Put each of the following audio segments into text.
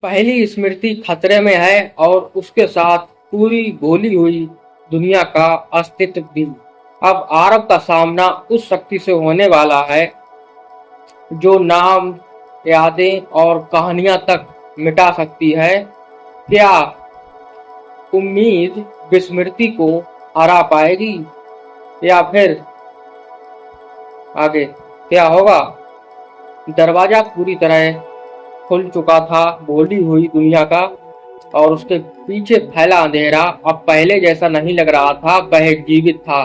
पहली स्मृति खतरे में है और उसके साथ पूरी भूली हुई दुनिया का अस्तित्व भी। अब आरब का सामना उस शक्ति से होने वाला है जो नाम, यादें और कहानियां तक मिटा सकती है। क्या उम्मीद विस्मृति को हरा पाएगी या फिर आगे क्या होगा? दरवाजा पूरी तरह खुल चुका था भूली हुई दुनिया का, और उसके पीछे फैला अंधेरा अब पहले जैसा नहीं लग रहा था। वह जीवित था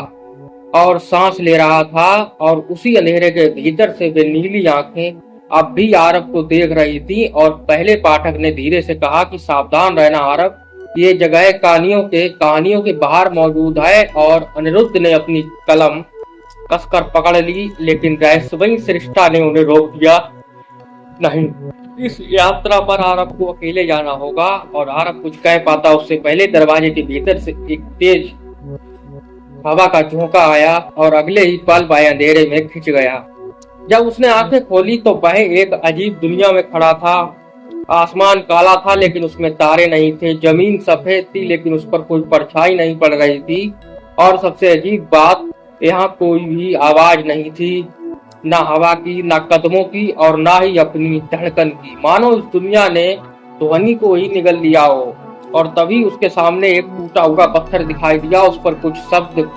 और सांस ले रहा था, और उसी अंधेरे के भीतर से वे नीली आंखें अब भी आरब को देख रही थी। और पहले पाठक ने धीरे से कहा कि सावधान रहना आरब, ये जगह कहानियों के बाहर मौजूद है। और अनिरुद्ध ने अपनी कलम कसकर पकड़ ली, लेकिन रहस्यमयी सृष्टा ने उन्हें रोक दिया। नहीं, इस यात्रा पर आरब को अकेले जाना होगा। और आरब कुछ कह पाता उससे पहले दरवाजे के भीतर से एक तेज हवा का झोंका आया और अगले ही पल वह अंधेरे में खिंच गया। जब उसने आंखें खोली तो वह एक अजीब दुनिया में खड़ा था। आसमान काला था लेकिन उसमें तारे नहीं थे। जमीन सफेद थी लेकिन उस पर कोई परछाई नहीं पड़ रही थी। और सबसे अजीब बात, यहाँ कोई भी आवाज नहीं थी, ना हवा की, ना कदमों की, और ना ही अपनी धड़कन की। मानो इस दुनिया ने ध्वनि को ही निगल लिया हो। और तभी उसके सामने एक टूटा हुआ पत्थर दिखाई दिया। उस पर कुछ शब्द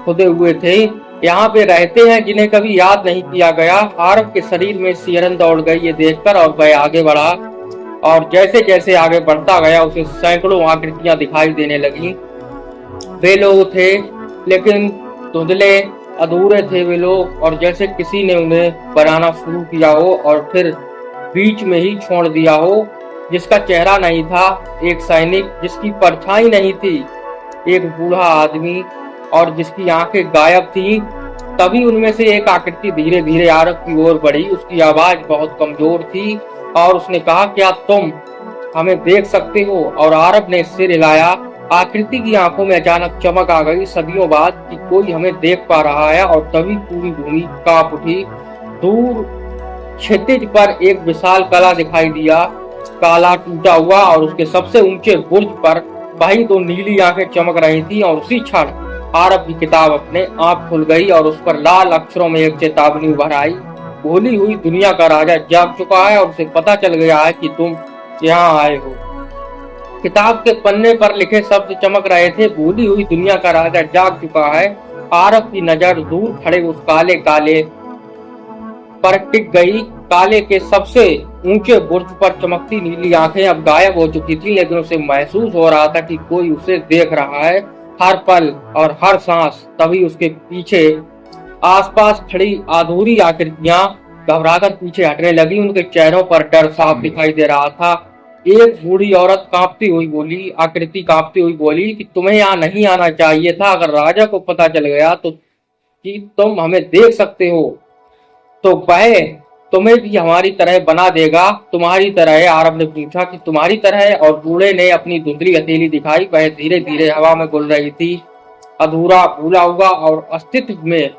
खुदे हुए थे, यहाँ पे रहते हैं जिन्हें कभी याद नहीं किया गया। आरब के शरीर में सिहरन दौड़ गई ये देखकर, और वह आगे बढ़ा। और जैसे जैसे आगे बढ़ता गया उसे सैकड़ों आकृतियां दिखाई देने लगी। वे लोग थे लेकिन धुंधले, अधूरे थे वे लोग, और जैसे किसी ने उन्हें बनाना शुरू किया हो और फिर बीच में ही छोड़ दिया हो। जिसका चेहरा नहीं था, एक सैनिक जिसकी परछाई नहीं थी, एक बूढ़ा आदमी, और जिसकी आंखें गायब थीं। तभी उनमें से एक आकृति धीरे धीरे आरब की ओर बढ़ी। उसकी आवाज बहुत कमजोर थी और उसने कहा, क्या तुम हमें देख सकते हो? और आरब ने सिर हिलाया। आकृति की आंखों में अचानक चमक आ गई, सदियों बाद कि कोई हमें देख पा रहा है। और तभी पूरी भूमि कांप उठी। दूर क्षितिज पर एक विशाल कला दिखाई दिया, काला टूटा हुआ, और उसके सबसे ऊंचे बुर्ज पर वही दो नीली आंखें चमक रही थी। और उसी क्षण आरब की किताब अपने आप खुल गई और उस पर लाल अक्षरों में एक चेतावनी उभर आई। भूली हुई दुनिया का राजा जाग चुका है और उसे पता चल गया है कि तुम यहाँ आए हो। किताब के पन्ने पर लिखे शब्द चमक रहे थे, भूली हुई दुनिया का राजा जाग चुका है। आरब की नजर दूर खड़े उस काले काले पर टिक गई। काले के सबसे ऊंचे बुर्ज पर चमकती नीली आंखें अब गायब हो चुकी थी, लेकिन उसे महसूस हो रहा था कि कोई उसे देख रहा है, हर पल और हर सांस। तभी उसके पीछे आसपास खड़ी अधूरी आकृतियां घबराकर पीछे हटने लगी। उनके चेहरों पर डर साफ दिखाई दे रहा था। एक बूढ़ी औरत कांपती हुई बोली, आकृति कांपती हुई बोली कि तुम्हें यहाँ नहीं आना चाहिए था। अगर राजा को पता चल गया तो कि तुम हमें देख सकते हो तो वह तुम्हें भी हमारी तरह बना देगा। तुम्हारी तरह? आरब ने पूछा कि तुम्हारी तरह? और बूढ़े ने अपनी धुंधली हथेली दिखाई। वह धीरे धीरे हवा में गुल रही थी, अधूरा, भूला हुआ और अस्तित्व में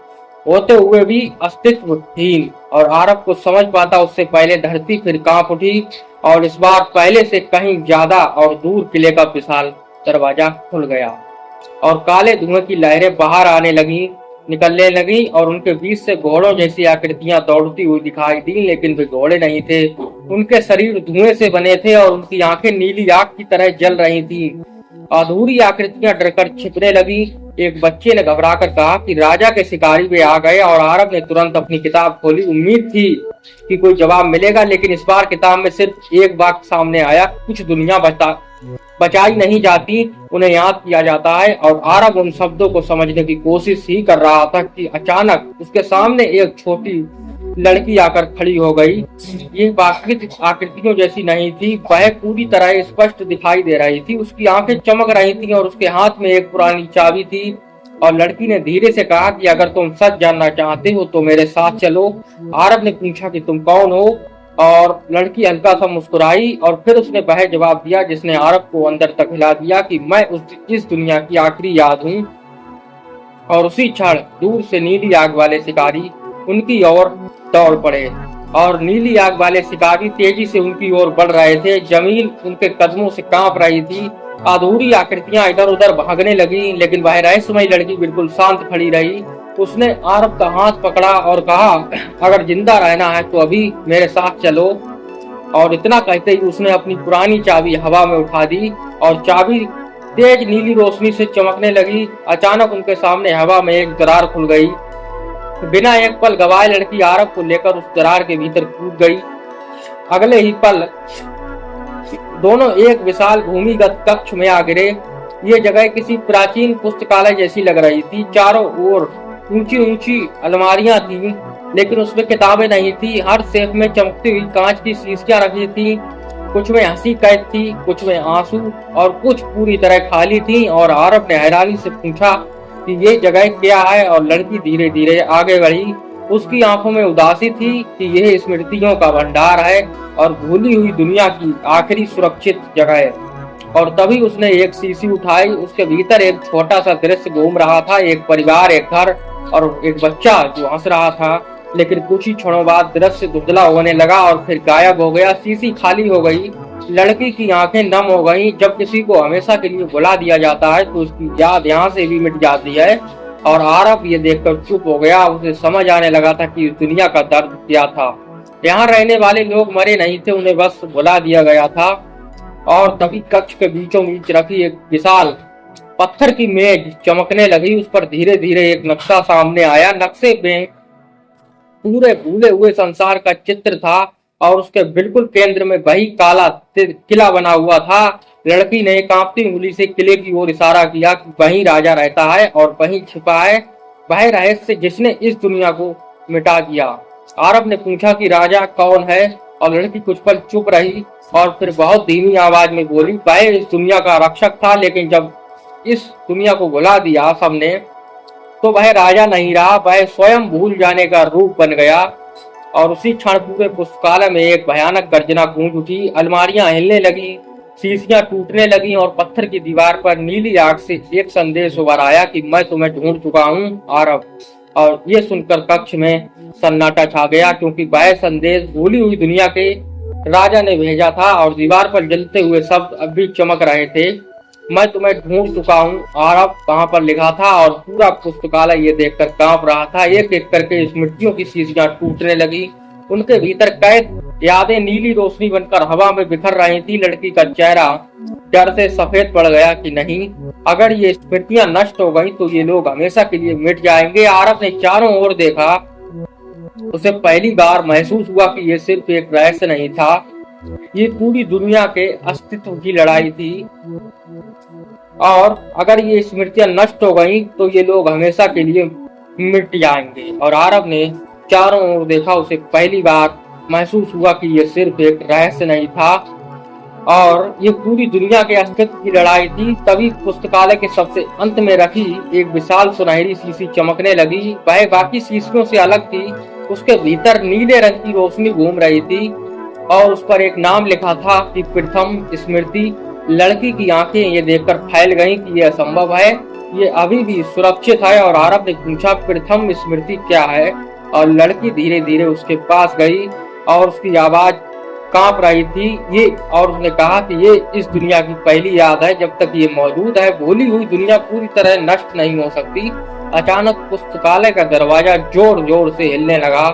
होते हुए भी अस्तित्वहीन। और आरब को समझ पाता उससे पहले धरती फिर कांप उठी, और इस बार पहले से कहीं ज्यादा और दूर किले का विशाल दरवाजा खुल गया और काले धुएं की लहरें बाहर निकलने लगी, और उनके बीच से घोड़ों जैसी आकृतियां दौड़ती हुई दिखाई दी। लेकिन वे घोड़े नहीं थे, उनके शरीर धुएं से बने थे और उनकी आंखें नीली आग की तरह जल रही थी। अधूरी आकृतियां डरकर छिपने लगी। एक बच्चे ने घबराकर कहा कि राजा के शिकारी वे आ गए, और आरब ने तुरंत अपनी किताब खोली। उम्मीद थी कि कोई जवाब मिलेगा, लेकिन इस बार किताब में सिर्फ एक वाक्य सामने आया, कुछ दुनिया बचाई नहीं जाती, उन्हें याद किया जाता है। और आरब उन शब्दों को समझने की कोशिश ही कर रहा था कि अचानक उसके सामने एक छोटी लड़की आकर खड़ी हो गई। ये प्राकृतिक आकृतियों जैसी नहीं थी, वह पूरी तरह स्पष्ट दिखाई दे रही थी। उसकी आंखें चमक रही थी और उसके हाथ में एक पुरानी चाबी थी। और लड़की ने धीरे से कहा कि अगर तुम सच जानना चाहते हो तो मेरे साथ चलो। आरब ने पूछा कि तुम कौन हो, और लड़की हल्का सा मुस्कुराई, और फिर उसने वह जवाब दिया जिसने आरब को अंदर तक हिला दिया कि मैं इस दुनिया की आखिरी याद हूँ। और उसी क्षण दूर से नीली आग वाले शिकारी उनकी ओर दौड़ पड़े। और नीली आग वाले शिकारी तेजी से उनकी ओर बढ़ रहे थे। जमीन उनके कदमों से कांप रही थी। अधूरी आकृतियां इधर उधर भागने लगी, लेकिन वह रहस्यमयी लड़की बिल्कुल शांत खड़ी रही। उसने आरब का हाथ पकड़ा और कहा, अगर जिंदा रहना है तो अभी मेरे साथ चलो। और इतना कहते ही उसने अपनी पुरानी चाबी हवा में उठा दी और चाबी तेज नीली रोशनी से चमकने लगी। अचानक उनके सामने हवा में एक दरार खुल गई। बिना एक पल गवाए लड़की आरब को लेकर उस दरार के भीतर कूद गई। अगले ही पल दोनों एक विशाल भूमिगत कक्ष में आ गिरे। ये जगह किसी प्राचीन पुस्तकालय जैसी लग रही थी। चारों ओर ऊंची ऊंची अलमारियां थीं, लेकिन उसमें किताबें नहीं थी। हर शेल्फ में चमकती हुई कांच की शीशियां रखी थी। कुछ में हंसी कैद थी, कुछ में आंसू, और कुछ पूरी तरह खाली थी। और आरब ने हैरानी से पूछा कि ये जगह क्या है, और लड़की धीरे धीरे आगे बढ़ी। उसकी आंखों में उदासी थी कि यह स्मृतियों का भंडार है और भूली हुई दुनिया की आखिरी सुरक्षित जगह है। और तभी उसने एक शीशी उठाई। उसके भीतर एक छोटा सा दृश्य घूम रहा था। एक परिवार, एक घर और एक बच्चा जो हंस रहा था। लेकिन कुछ ही क्षणों बाद दृश्य धुंधला होने लगा और फिर गायब हो गया। शीशी खाली हो गई। लड़की की आंखें नम हो गईं। जब किसी को हमेशा के लिए भुला दिया जाता है तो उसकी याद यहाँ से भी मिट जाती है। और आरब ये देखकर चुप हो गया। उसे समझ आने लगा था कि इस दुनिया का दर्द क्या था। यहाँ रहने वाले लोग मरे नहीं थे, उन्हें बस भुला दिया गया था। और तभी कक्ष के बीचों बीच रखी एक विशाल पत्थर की मेज चमकने लगी। उस पर धीरे धीरे एक नक्शा सामने आया। नक्शे में पूरे भूले हुए संसार का चित्र था और उसके बिल्कुल केंद्र में वही काला किला बना हुआ था। लड़की ने कांपती उंगली से किले की ओर इशारा किया कि वहीं राजा रहता है और वहीं छिपा है वह रहस्य जिसने इस दुनिया को मिटा दिया। आरब ने पूछा कि राजा कौन है, और लड़की कुछ पल चुप रही और फिर बहुत धीमी आवाज में बोली, वह इस दुनिया का रक्षक था, लेकिन जब इस दुनिया को भुला दिया सबने तो वह राजा नहीं रहा, वह स्वयं भूल जाने का रूप बन गया। और उसी क्षण पूरे पुस्तकालय में एक भयानक गर्जना गूंज उठी। अलमारियां हिलने लगी, शीशियां टूटने लगी और पत्थर की दीवार पर नीली आग से एक संदेश उभर आया कि मैं तुम्हें ढूंढ चुका हूँ आरब। और ये सुनकर कक्ष में सन्नाटा छा गया, क्योंकि वह संदेश भूली हुई दुनिया के राजा ने भेजा था। और दीवार पर जलते हुए शब्द अब भी चमक रहे थे, मैं तुम्हें ढूंढ चुका हूँ आरब, कहाँ पर लिखा था। और पूरा पुस्तकालय ये देखकर कांप रहा था। एक एक करके स्मृतियों की शीशियां टूटने लगी। उनके भीतर कैद यादें नीली रोशनी बनकर हवा में बिखर रही थी। लड़की का चेहरा डर से सफेद पड़ गया कि नहीं, अगर ये स्मृतियां नष्ट हो गई तो ये लोग हमेशा के लिए मिट जाएंगे। आरब ने चारों ओर देखा। उसे पहली बार महसूस हुआ कि ये सिर्फ एक रहस्य नहीं था, ये पूरी दुनिया के अस्तित्व की लड़ाई थी। और अगर ये स्मृतियां नष्ट हो गई तो ये लोग हमेशा के लिए मिट जाएंगे। और आरब ने चारों ओर देखा। उसे पहली बार महसूस हुआ कि ये सिर्फ एक रहस्य नहीं था और ये पूरी दुनिया के अस्तित्व की लड़ाई थी। तभी पुस्तकालय के सबसे अंत में रखी एक विशाल सुनहरी शीशी चमकने लगी। वह बाकी शीशियों से अलग थी। उसके भीतर नीले रंग की रोशनी घूम रही थी और उस पर एक नाम लिखा था कि प्रथम स्मृति। लड़की की आंखें ये देखकर फैल गईं कि यह असंभव है, ये अभी भी सुरक्षित है। और आरब ने पूछा, प्रथम स्मृति क्या है। और लड़की धीरे धीरे उसके पास गई और उसकी आवाज कांप रही थी ये, और उसने कहा कि ये इस दुनिया की पहली याद है। जब तक ये मौजूद है भूली हुई दुनिया पूरी तरह नष्ट नहीं हो सकती। अचानक पुस्तकालय का दरवाजा जोर जोर से हिलने लगा।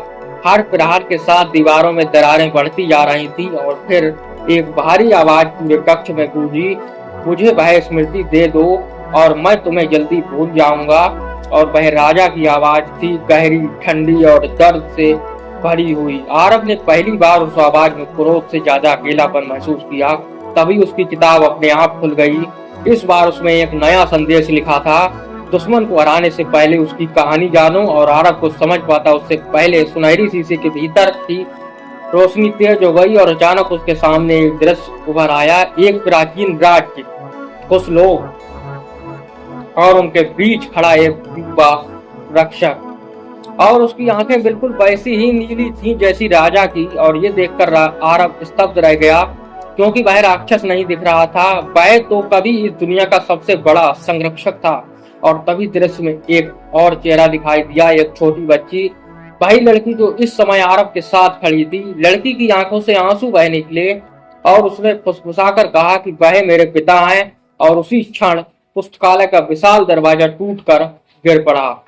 हर प्रहार के साथ दीवारों में दरारें बढ़ती जा रही थी और फिर एक भारी आवाज पूरे कक्ष में गूंजी, मुझे वह स्मृति दे दो और मैं तुम्हें जल्दी भूल जाऊंगा। और वह राजा की आवाज थी, गहरी, ठंडी और दर्द से भरी हुई। आरब ने पहली बार उस आवाज में क्रोध से ज्यादा अकेलापन महसूस किया। तभी उसकी किताब अपने आप खुल गई। इस बार उसमें एक नया संदेश लिखा था, दुश्मन को हराने से पहले उसकी कहानी जानो। और आरब को समझ पाता उससे पहले सुनहरी शीशे के भीतर थी रोशनी तेज हो गई और अचानक उसके सामने एक दृश्य उभर आया। एक प्राचीन राज्य, कुछ लोग और उनके बीच खड़ा एक युवा रक्षक। और उसकी आंखें बिल्कुल वैसी ही नीली थीं जैसी राजा की। और ये देखकर आरब स्तब्ध रह गया, क्योंकि वह राक्षस नहीं दिख रहा था, वह तो कभी इस दुनिया का सबसे बड़ा संरक्षक था। और तभी दृश्य में एक और चेहरा दिखाई दिया, एक छोटी बच्ची भाई लड़की जो इस समय आरब के साथ खड़ी थी, लड़की की आंखों से आंसू बह निकले और उसने फुसफुसाकर कहा कि वह मेरे पिता हैं। और उसी क्षण पुस्तकालय का विशाल दरवाजा टूटकर गिर पड़ा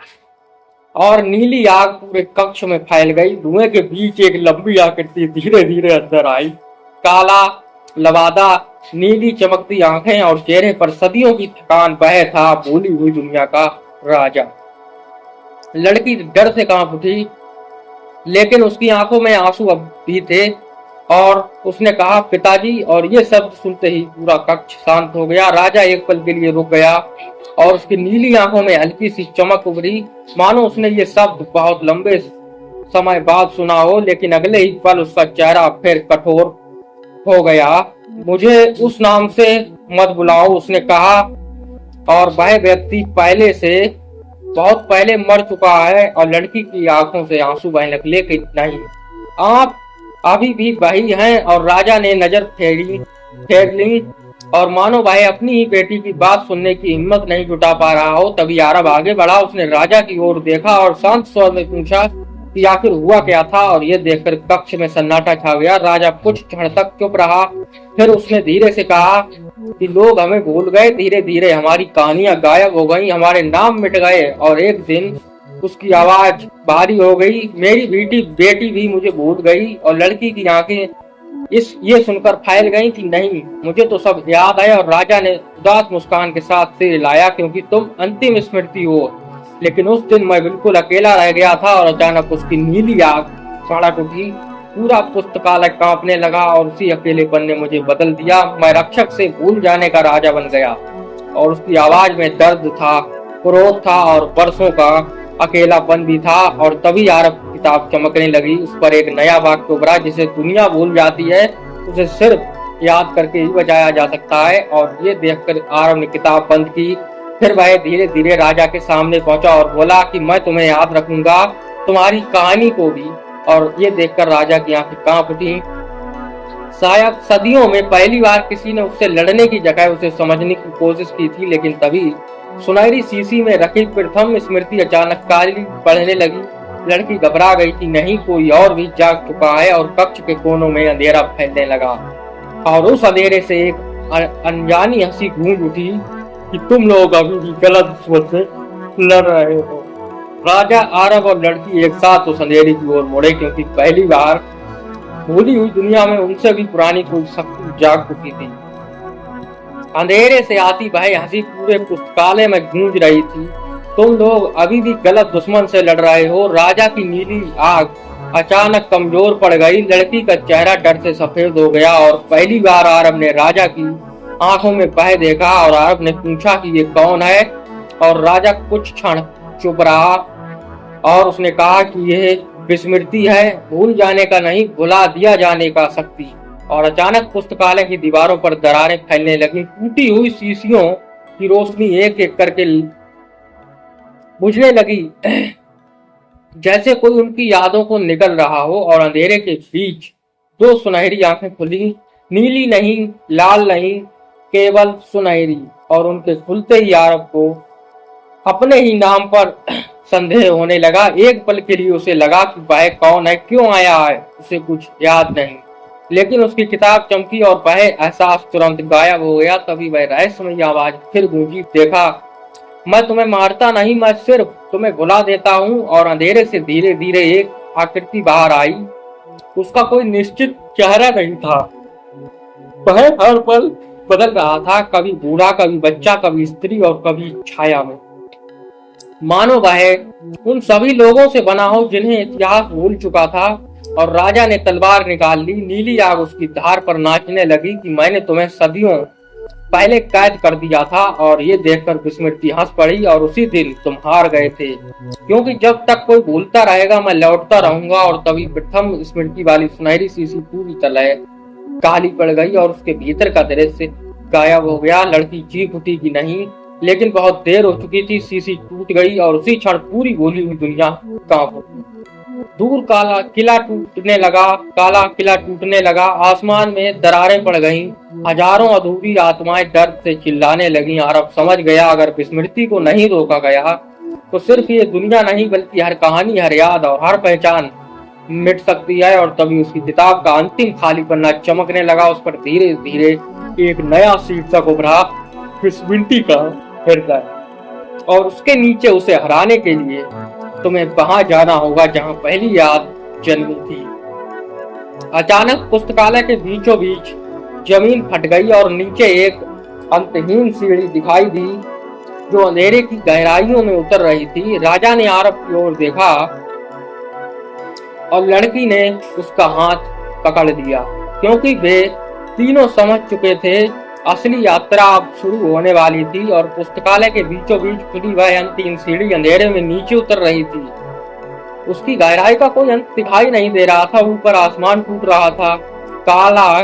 और नीली आग पूरे कक्ष में फैल गई। धुएं के बीच एक लंबी आकृति धीरे धीरे अंदर आई। काला लबादा, नीली चमकती आंखें और चेहरे पर सदियों की थकान। वह था भूली हुई दुनिया का राजा। लड़की डर से कांप उठी, लेकिन उसकी आंखों में आंसू अब भी थे और उसने कहा पिताजी। और ये शब्द सुनते ही पूरा कक्ष शांत हो गया। राजा एक पल के लिए रुक गया और उसकी नीली आंखों में हल्की सी चमक उभरी, मानो उसने ये शब्द बहुत लंबे समय बाद सुना हो। लेकिन अगले ही पल उसका चेहरा फिर कठोर हो गया। मुझे उस नाम से मत बुलाओ, उसने कहा, और वह व्यक्ति पहले से बहुत पहले मर चुका है। और लड़की की आंखों से आंसू बहने लगे। लेकिन नहीं, आप अभी भी वही हैं। और राजा ने नजर फेर ली और मानो भाई अपनी ही बेटी की बात सुनने की हिम्मत नहीं जुटा पा रहा हो। तभी आरब आगे बढ़ा। उसने राजा की ओर देखा और शांत स्वर में पूछा कि आखिर हुआ क्या था। और ये देखकर कक्ष में सन्नाटा छा गया। राजा कुछ क्षण तक चुप रहा, फिर उसने धीरे से कहा कि लोग हमें भूल गए, धीरे धीरे हमारी कहानियां गायब हो गई, हमारे नाम मिट गए। और एक दिन उसकी आवाज भारी हो गई, मेरी बेटी भी मुझे भूल गई। और लड़की की आंखें ये सुनकर फैल गई कि नहीं, मुझे तो सब याद है। और राजा ने उदास मुस्कान के साथ सिर हिलाया, क्योंकि तुम अंतिम स्मृति हो। लेकिन उस दिन मैं बिल्कुल अकेला रह गया था। और अचानक उसकी नीली आग भड़क उठी, पूरा पुस्तकालय कांपने लगा और उसी अकेलेपन ने मुझे बदल दिया। मैं रक्षक से भूल जाने का राजा बन गया। और उसकी आवाज में दर्द था, क्रोध था और बरसों का अकेलापन भी था। और तभी आरब की किताब चमकने लगी। उस पर एक नया वाक्य उभरा, जिसे दुनिया भूल जाती है उसे सिर्फ याद करके ही बचाया जा सकता है। और ये देखकर आरब ने किताब बंद की। फिर वह धीरे धीरे राजा के सामने पहुंचा और बोला कि मैं तुम्हें याद रखूंगा, तुम्हारी कहानी को भी। और ये देखकर राजा की आंखें कांप उठी। शायद सदियों में पहली बार किसी ने उससे लड़ने की जगह उसे समझने की कोशिश की थी। लेकिन तभी सुनहरी शीशी में रखी प्रथम स्मृति अचानक काली पड़ने लगी। लड़की घबरा गई कि नहीं, कोई और भी जाग चुका है। और कक्ष के कोनों में अंधेरा फैलने लगा और उस अंधेरे से एक अनजानी हंसी गूंज उठी कि तुम लोग अभी भी गलत सोच से लड़ रहे हो। राजा, आरब और लड़की एक साथ उस अंधेरे की ओर मुड़े, क्योंकि पहली बार भूली हुई दुनिया में उनसे भी पुरानी कोई शक्ति जाग चुकी थी। अंधेरे से आती वह हंसी पूरे पुस्तकालय में गूंज रही थी। तुम लोग अभी भी गलत दुश्मन से लड़ रहे हो। राजा की नीली आग अचानक कमजोर पड़ गई। लड़की का चेहरा डर से सफेद हो गया और पहली बार आरब ने राजा की आंखों में भय देखा। और आरब ने पूछा कि ये कौन है। और राजा कुछ क्षण चुप रहा और उसने कहा कि यह विस्मृति है, भूल जाने का नहीं, भुला दिया जाने का शक्ति। और अचानक पुस्तकालय की दीवारों पर दरारें फैलने लगी। टूटी हुई शीशियों की रोशनी एक एक करके बुझने लगी, जैसे कोई उनकी यादों को निगल रहा हो। और अंधेरे के बीच दो सुनहरी आंखें खुली, नीली नहीं, लाल नहीं, केवल सुनहरी। और उनके खुलते ही आरब को अपने ही नाम पर संदेह होने लगा। एक पल के लिए उसे लगा कि वह कौन है, क्यों आया है, उसे कुछ याद नहीं। लेकिन उसकी किताब चमकी और वह एहसास तुरंत गायब हो गया। तभी वह रहस्यमयी आवाज फिर गूंजी, देखा, मैं तुम्हें मारता नहीं, मैं सिर्फ तुम्हें भुला देता हूँ। और अंधेरे से धीरे धीरे एक आकृति बाहर आई। उसका कोई निश्चित चेहरा नहीं था, वह हर पल बदल रहा था, कभी बूढ़ा, कभी बच्चा, कभी स्त्री और कभी छाया में। मानो वह उन सभी लोगों से बना हो जिन्हें इतिहास भूल चुका था। और राजा ने तलवार निकाल ली। नीली आग उसकी धार पर नाचने लगी कि मैंने तुम्हें सदियों पहले कैद कर दिया था। और ये देखकर विस्मृति हंस पड़ी, और उसी दिन तुम हार गए थे, क्योंकि जब तक कोई भूलता रहेगा मैं लौटता रहूंगा। और तभी प्रथम स्मृति वाली सुनहरी शीशी पूरी तरह काली पड़ गई और उसके भीतर का दृश्य गायब हो गया। लड़की चीख उठी कि नहीं, लेकिन बहुत देर हो चुकी थी। शीशी टूट गई और उसी क्षण पूरी भूली हुई दुनिया कांप उठी। दूर काला किला टूटने लगा। आसमान में दरारें पड़ गईं। हजारों अधूरी आत्माएं दर्द से चिल्लाने लगीं। आरब समझ गया, अगर विस्मृति को नहीं रोका गया तो सिर्फ ये दुनिया नहीं बल्कि हर कहानी, हर याद और हर पहचान मिट सकती है। और तभी उसकी किताब का अंतिम खाली पन्ना चमकने लगा। उस पर धीरे धीरे एक नया शीर्षक उभरा, विस्मृति का हृदय। और उसके नीचे उसे हराने के लिए तुम्हें वहां जाना होगा जहां पहली याद जन्मी थी। अचानक पुस्तकालय के बीचों बीच जमीन फट गई और नीचे एक अंतहीन सीढ़ी दिखाई दी जो अंधेरे की गहराइयों में उतर रही थी। राजा ने आरब की ओर देखा और लड़की ने उसका हाथ पकड़ लिया, क्योंकि वे तीनों समझ चुके थे असली यात्रा अब शुरू होने वाली थी। और पुस्तकालय के बीचों बीच खुली वह अंतिम सीढ़ी अंधेरे में नीचे उतर रही थी। उसकी गहराई का कोई अंत दिखाई नहीं दे रहा था। ऊपर आसमान टूट रहा था, काला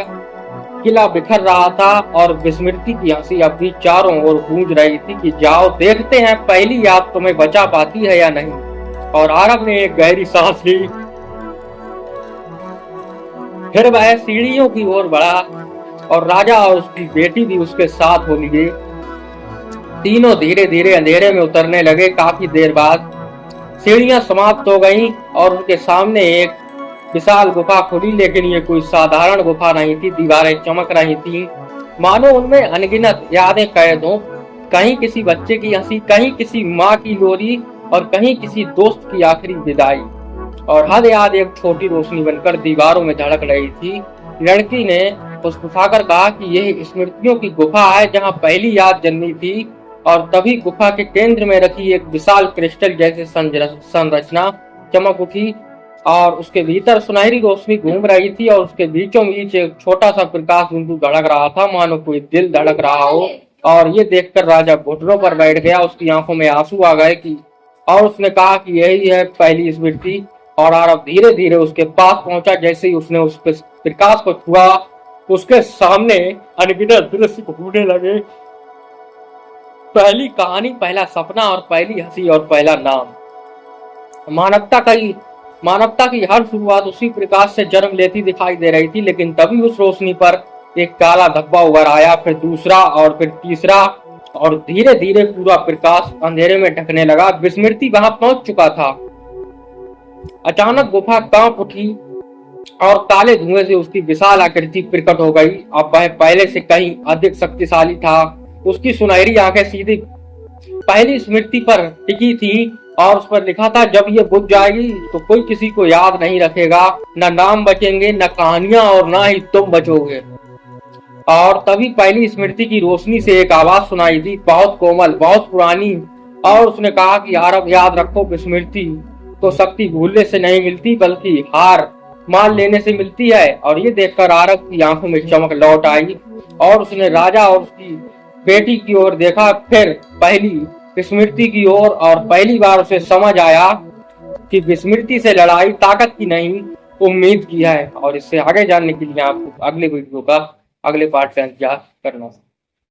किला बिखर रहा था और विस्मृति की हंसी अब भी चारों ओर गूंज रही थी कि जाओ देखते हैं पहली याद तुम्हें बचा पाती है या नहीं। और आरब ने एक गहरी सांस ली। फिर वह सीढ़ियों की ओर बढ़ा और राजा और उसकी बेटी भी उसके साथ हो लिए। तीनों धीरे धीरे अंधेरे में उतरने लगे। काफी देर बाद सीढ़ियां समाप्त हो गईं और उनके सामने एक विशाल गुफा खुली, लेकिन ये कोई साधारण गुफा नहीं थी। दीवारें चमक रही थीं, मानो उनमें अनगिनत यादें कैद हों। कहीं किसी बच्चे की हंसी, कहीं किसी माँ की लोरी और कहीं किसी दोस्त की आखिरी विदाई। और हर याद एक छोटी रोशनी बनकर दीवारों में धड़क रही थी। लड़की ने मुस्कुराकर कहा कि यह स्मृतियों की गुफा है जहाँ पहली याद जन्मी थी। और तभी गुफा के केंद्र में रखी एक विशाल क्रिस्टल जैसी संरचना चमक उठी और उसके भीतर सुनहरी रोशनी घूम रही थी। और उसके बीचों बीच एक छोटा सा प्रकाश बिंदु धड़क रहा था, मानो कोई दिल धड़क रहा हो। और ये देखकर राजा घुटनों पर बैठ गया। उसकी आंखों में आंसू आ गए कि और उसने कहा कि यही है पहली स्मृति। और आरब धीरे धीरे उसके पास पहुंचा। जैसे ही उसने उस प्रकाश को छुआ, उसके सामने अनगिनत दृश्य घूमने लगे। पहली कहानी, पहला सपना और पहली हंसी और पहला नाम। मानवता की हर शुरुआत उसी प्रकाश से जन्म लेती दिखाई दे रही थी। लेकिन तभी उस रोशनी पर एक काला धब्बा उभर आया, फिर दूसरा और फिर तीसरा, और धीरे धीरे पूरा प्रकाश अंधेरे में ढकने लगा। विस्मृति वहां पहुंच चुका था। अचानक गुफा कांप उठी और काले धुएं से उसकी विशाल आकृति प्रकट हो गई। अब वह पहले से कहीं अधिक शक्तिशाली था। उसकी सुनहरी आंखें सीधी पहली स्मृति पर टिकी थी और उस पर लिखा था, जब ये बुझ जाएगी तो कोई किसी को याद नहीं रखेगा, न नाम बचेंगे, न कहानियां, और न ही तुम बचोगे। और तभी पहली स्मृति की रोशनी से एक आवाज सुनाई दी, बहुत कोमल, बहुत पुरानी। और उसने कहा कि आरब, याद रखो, विस्मृति तो शक्ति भूलने से नहीं मिलती बल्कि हार मान लेने से मिलती है। और ये देखकर आरब की आंखों में चमक लौट आई और उसने राजा और उसकी बेटी की ओर देखा, फिर पहली स्मृति की ओर। और पहली बार उसे समझ आया कि विस्मृति से लड़ाई ताकत की नहीं, उम्मीद की है। और इससे आगे जानने के लिए आपको अगले वीडियो का अगले पार्ट का इंतजार करना।